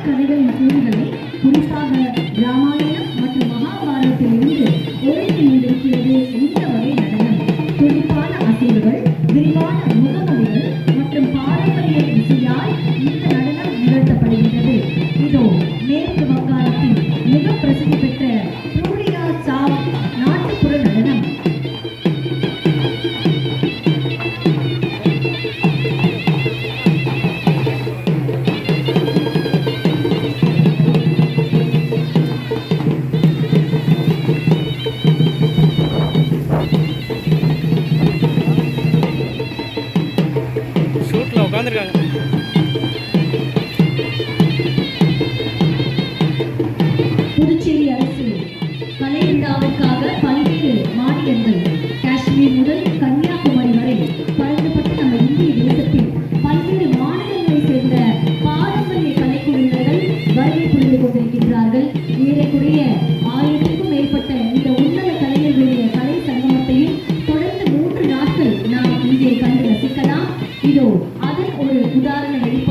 கதைகளின் கூறுகளை குறிப்பாக ராமாயணம் மற்றும் மகாபாரதத்திலிருந்து ஒருங்கி கொண்டிருக்கிறது இந்த வகை நடனம். துடிப்பான அசைவுகள், விரிவான முகமொழிகள் மற்றும் பாரம்பரிய இசையால் இந்த நடனம் நிகழ்த்தப்படுகின்றது. இதோ மேற்கு வங்காளத்தின் மிக பிரசித்தி பெற்ற பூரியா சாவ் நாட்டுப்புற நடனம். புதுச்சேரி அரசு கலை விழாவிற்காக பல்வேறு மாநிலங்கள் காஷ்மீர் முதல் கன்னியாகுமரி வரை பறந்துபட்டு நம்ம இந்திய தேசத்தில் பல்வேறு மாநிலங்களைச் சேர்ந்த பாரம்பரிய கலைக்குழுவினர்கள் வருகை புரிந்து கொண்டிருக்கின்றார்கள். ஏறக்குறைய 1000க்கும் மேற்பட்ட இந்த உன்னத கலைஞர்களுடைய கலை சங்கமத்தையும் தொடர்ந்து 3 நாட்கள் நாம் இங்கே கண்டு ரசிக்கலாம். இதோ அதன் ஒரு உதாரண வெளிப்பாடு